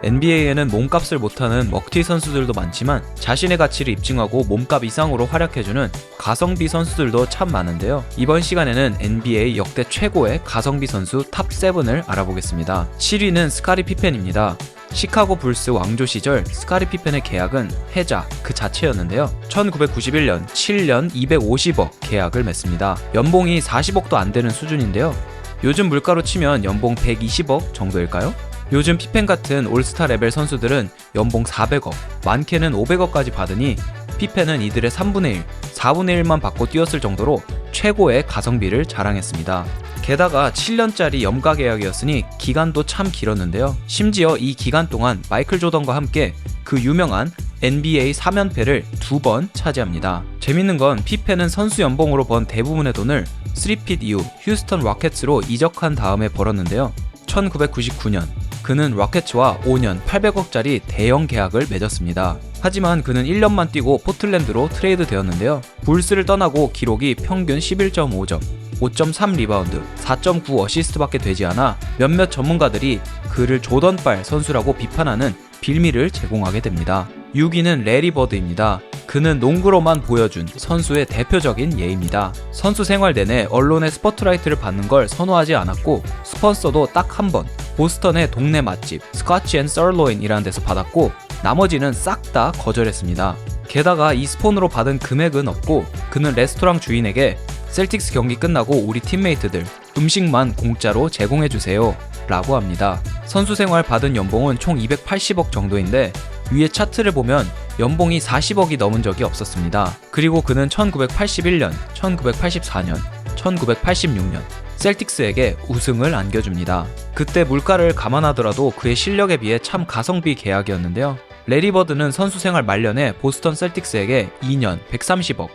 NBA에는 몸값을 못하는 먹튀 선수들도 많지만 자신의 가치를 입증하고 몸값 이상으로 활약해주는 가성비 선수들도 참 많은데요. 이번 시간에는 NBA 역대 최고의 가성비 선수 탑7을 알아보겠습니다. 7위는 스카리 피펜입니다. 시카고 불스 왕조 시절 스카리 피펜의 계약은 해자 그 자체였는데요. 1991년 7년 250억 계약을 맺습니다. 연봉이 40억도 안 되는 수준인데요. 요즘 물가로 치면 연봉 120억 정도일까요? 요즘 피펜 같은 올스타 레벨 선수들은 연봉 400억, 많게는 500억까지 받으니 피펜은 이들의 3분의 1, 4분의 1만 받고 뛰었을 정도로 최고의 가성비를 자랑했습니다. 게다가 7년짜리 염가 계약이었으니 기간도 참 길었는데요. 심지어 이 기간 동안 마이클 조던과 함께 그 유명한 NBA 3연패를 2번 차지합니다. 재밌는 건 피펜은 선수 연봉으로 번 대부분의 돈을 3핏 이후 휴스턴 로켓츠로 이적한 다음에 벌었는데요. 1999년 그는 로켓츠와 5년 800억짜리 대형 계약을 맺었습니다. 하지만 그는 1년만 뛰고 포틀랜드로 트레이드 되었는데요. 불스를 떠나고 기록이 평균 11.5점, 5.3 리바운드, 4.9 어시스트밖에 되지 않아 몇몇 전문가들이 그를 조던빨 선수라고 비판하는 빌미를 제공하게 됩니다. 6위는 레리 버드입니다. 그는 농구로만 보여준 선수의 대표적인 예입니다. 선수 생활 내내 언론의 스포트라이트를 받는 걸 선호하지 않았고 스폰서도 딱 한 번 보스턴의 동네 맛집 스코치 앤 서로인이라는 데서 받았고 나머지는 싹 다 거절했습니다. 게다가 이 스폰으로 받은 금액은 없고 그는 레스토랑 주인에게 셀틱스 경기 끝나고 우리 팀메이트들 음식만 공짜로 제공해주세요 라고 합니다. 선수 생활 받은 연봉은 총 280억 정도인데 위에 차트를 보면 연봉이 40억이 넘은 적이 없었습니다. 그리고 그는 1981년, 1984년, 1986년 셀틱스에게 우승을 안겨줍니다. 그때 물가를 감안하더라도 그의 실력에 비해 참 가성비 계약이었는데요. 레리 버드는 선수 생활 말년에 보스턴 셀틱스에게 2년 130억,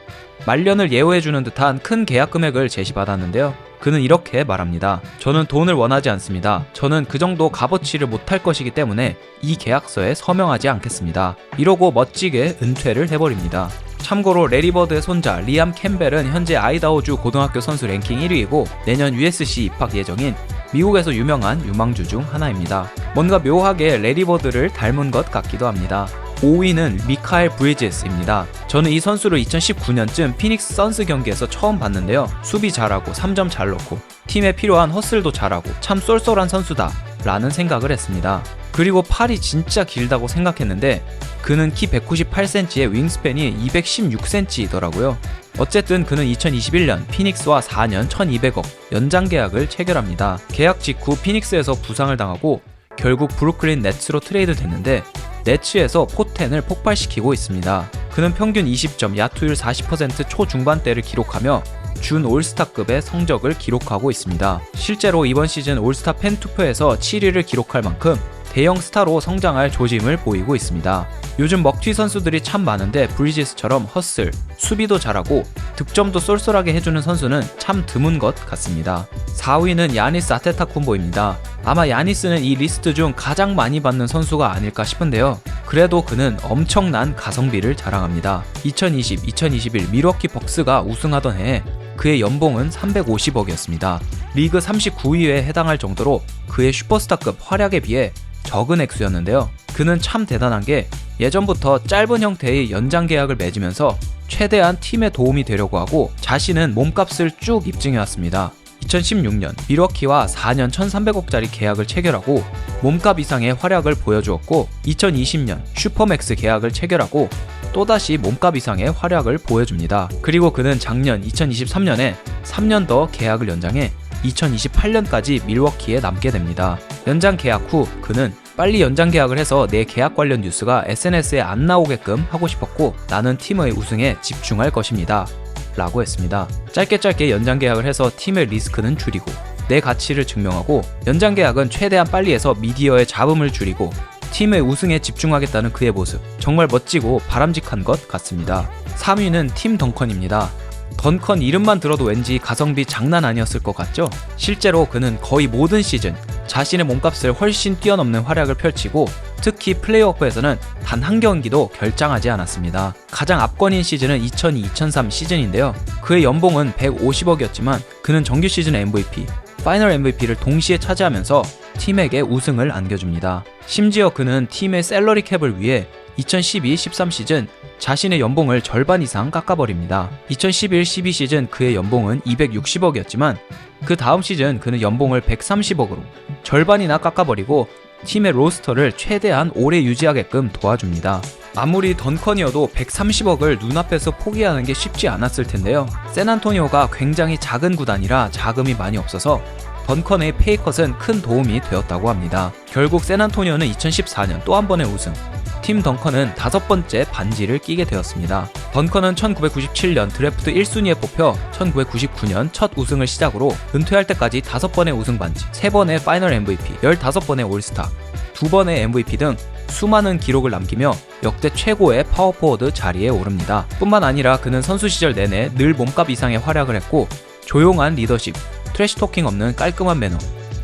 말년을 예우해주는 듯한 큰 계약 금액을 제시받았는데요. 그는 이렇게 말합니다. 저는 돈을 원하지 않습니다. 저는 그 정도 값어치를 못할 것이기 때문에 이 계약서에 서명하지 않겠습니다. 이러고 멋지게 은퇴를 해버립니다. 참고로 레리 버드의 손자 리암 캠벨은 현재 아이다호주 고등학교 선수 랭킹 1위이고 내년 USC 입학 예정인 미국에서 유명한 유망주 중 하나입니다. 뭔가 묘하게 레리 버드를 닮은 것 같기도 합니다. 5위는 미카엘 브리지스입니다. 저는 이 선수를 2019년쯤 피닉스 선스 경기에서 처음 봤는데요. 수비 잘하고 3점 잘 넣고 팀에 필요한 허슬도 잘하고 참 쏠쏠한 선수다 라는 생각을 했습니다. 그리고 팔이 진짜 길다고 생각했는데 그는 키 198cm에 윙스팬이 216cm이더라고요. 어쨌든 그는 2021년 피닉스와 4년 1200억 연장 계약을 체결합니다. 계약 직후 피닉스에서 부상을 당하고 결국 브루클린 네츠로 트레이드 됐는데 네츠에서 포텐을 폭발시키고 있습니다. 그는 평균 20점, 야투율 40% 초중반대를 기록하며 준 올스타급의 성적을 기록하고 있습니다. 실제로 이번 시즌 올스타 팬 투표에서 7위를 기록할 만큼 대형 스타로 성장할 조짐을 보이고 있습니다. 요즘 먹튀 선수들이 참 많은데 브리지스처럼 허슬, 수비도 잘하고 득점도 쏠쏠하게 해주는 선수는 참 드문 것 같습니다. 4위는 야니스 아테타쿤보입니다. 아마 야니스는 이 리스트 중 가장 많이 받는 선수가 아닐까 싶은데요. 그래도 그는 엄청난 가성비를 자랑합니다. 2020-2021 밀워키 벅스가 우승하던 해에 그의 연봉은 350억이었습니다. 리그 39위에 해당할 정도로 그의 슈퍼스타급 활약에 비해 적은 액수였는데요. 그는 참 대단한 게 예전부터 짧은 형태의 연장 계약을 맺으면서 최대한 팀에 도움이 되려고 하고 자신은 몸값을 쭉 입증해왔습니다. 2016년 밀워키와 4년 1300억짜리 계약을 체결하고 몸값 이상의 활약을 보여주었고 2020년 슈퍼맥스 계약을 체결하고 또다시 몸값 이상의 활약을 보여줍니다. 그리고 그는 작년 2023년에 3년 더 계약을 연장해 2028년까지 밀워키에 남게 됩니다. 연장 계약 후 그는 빨리 연장 계약을 해서 내 계약 관련 뉴스가 SNS에 안 나오게끔 하고 싶었고 나는 팀의 우승에 집중할 것입니다 라고 했습니다. 짧게 연장 계약을 해서 팀의 리스크는 줄이고 내 가치를 증명하고 연장 계약은 최대한 빨리 해서 미디어의 잡음을 줄이고 팀의 우승에 집중하겠다는 그의 모습 정말 멋지고 바람직한 것 같습니다. 3위는 팀 덩컨입니다. 던컨 이름만 들어도 왠지 가성비 장난 아니었을 것 같죠? 실제로 그는 거의 모든 시즌 자신의 몸값을 훨씬 뛰어넘는 활약을 펼치고 특히 플레이오프에서는 단 한 경기도 결장하지 않았습니다. 가장 압권인 시즌은 2002-2003 시즌인데요. 그의 연봉은 150억이었지만 그는 정규 시즌 MVP, 파이널 MVP를 동시에 차지하면서 팀에게 우승을 안겨줍니다. 심지어 그는 팀의 셀러리 캡을 위해 2012-13 시즌 자신의 연봉을 절반 이상 깎아버립니다. 2011-12 시즌 그의 연봉은 260억이었지만 그 다음 시즌 그는 연봉을 130억으로 절반이나 깎아버리고 팀의 로스터를 최대한 오래 유지하게끔 도와줍니다. 아무리 던컨이어도 130억을 눈앞에서 포기하는 게 쉽지 않았을 텐데요. 샌안토니오가 굉장히 작은 구단이라 자금이 많이 없어서 던컨의 페이컷은 큰 도움이 되었다고 합니다. 결국 샌안토니오는 2014년 또 한 번의 우승, 팀 던컨은 5번째 반지를 끼게 되었습니다. 던컨은 1997년 드래프트 1순위에 뽑혀 1999년 첫 우승을 시작으로 은퇴할 때까지 5번의 우승 반지, 3번의 파이널 MVP, 15번의 올스타, 2번의 MVP 등 수많은 기록을 남기며 역대 최고의 파워포워드 자리에 오릅니다. 뿐만 아니라 그는 선수 시절 내내 늘 몸값 이상의 활약을 했고 조용한 리더십, 트래시 토킹 없는 깔끔한 매너,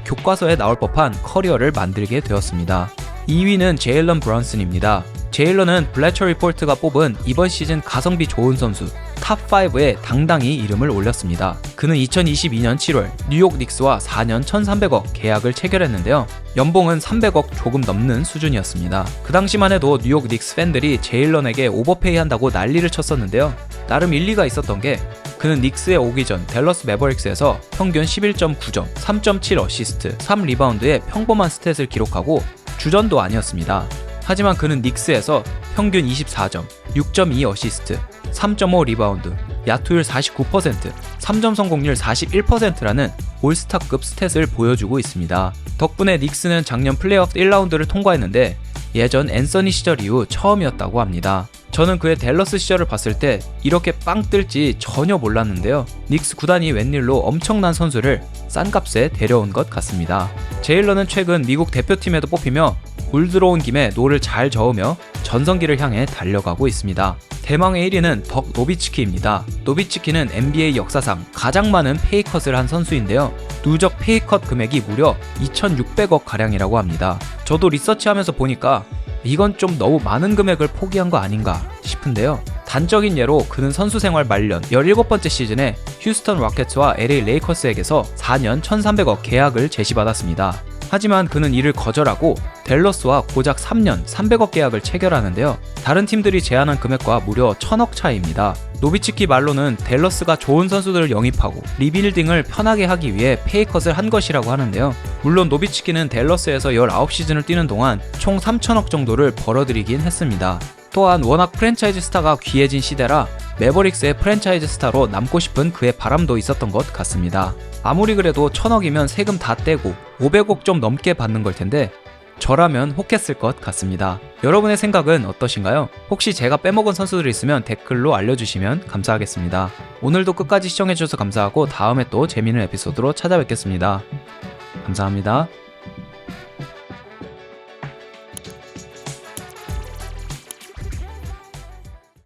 교과서에 나올 법한 커리어를 만들게 되었습니다. 2위는 제일런 브런슨입니다. 제일런은 블래처 리포트가 뽑은 이번 시즌 가성비 좋은 선수 탑5에 당당히 이름을 올렸습니다. 그는 2022년 7월 뉴욕 닉스와 4년 1300억 계약을 체결했는데요. 연봉은 300억 조금 넘는 수준이었습니다. 그 당시만 해도 뉴욕 닉스 팬들이 제일런에게 오버페이 한다고 난리를 쳤었는데요. 나름 일리가 있었던 게 그는 닉스에 오기 전 댈러스 매버릭스에서 평균 11.9점, 3.7 어시스트, 3리바운드의 평범한 스탯을 기록하고 주전도 아니었습니다. 하지만 그는 닉스에서 평균 24점, 6.2 어시스트, 3.5 리바운드, 야투율 49%, 3점 성공률 41%라는 올스타급 스탯을 보여주고 있습니다. 덕분에 닉스는 작년 플레이오프 1라운드를 통과했는데 예전 앤서니 시절 이후 처음이었다고 합니다. 저는 그의 댈러스 시절을 봤을 때 이렇게 빵 뜰지 전혀 몰랐는데요. 닉스 구단이 웬일로 엄청난 선수를 싼 값에 데려온 것 같습니다. 제일런은 최근 미국 대표팀에도 뽑히며 물 들어온 김에 노를 잘 저으며 전성기를 향해 달려가고 있습니다. 대망의 1위는 덕 노비츠키입니다. 노비츠키는 NBA 역사상 가장 많은 페이컷을 한 선수인데요. 누적 페이컷 금액이 무려 2,600억 가량이라고 합니다. 저도 리서치하면서 보니까 이건 좀 너무 많은 금액을 포기한 거 아닌가 싶은데요. 단적인 예로 그는 선수 생활 말년 17번째 시즌에 휴스턴 로켓츠와 LA 레이커스에게서 4년 1,300억 계약을 제시받았습니다. 하지만 그는 이를 거절하고 댈러스와 고작 3년 300억 계약을 체결하는데요. 다른 팀들이 제안한 금액과 무려 1,000억 차이입니다. 노비츠키 말로는 댈러스가 좋은 선수들을 영입하고 리빌딩을 편하게 하기 위해 페이컷을 한 것이라고 하는데요. 물론 노비츠키는 댈러스에서 19시즌을 뛰는 동안 총 3,000억 정도를 벌어들이긴 했습니다. 또한 워낙 프랜차이즈 스타가 귀해진 시대라 매버릭스의 프랜차이즈 스타로 남고 싶은 그의 바람도 있었던 것 같습니다. 아무리 그래도 1,000억이면 세금 다 떼고 500억 좀 넘게 받는 걸 텐데 저라면 혹했을 것 같습니다. 여러분의 생각은 어떠신가요? 혹시 제가 빼먹은 선수들이 있으면 댓글로 알려주시면 감사하겠습니다. 오늘도 끝까지 시청해주셔서 감사하고 다음에 또 재미있는 에피소드로 찾아뵙겠습니다. 감사합니다.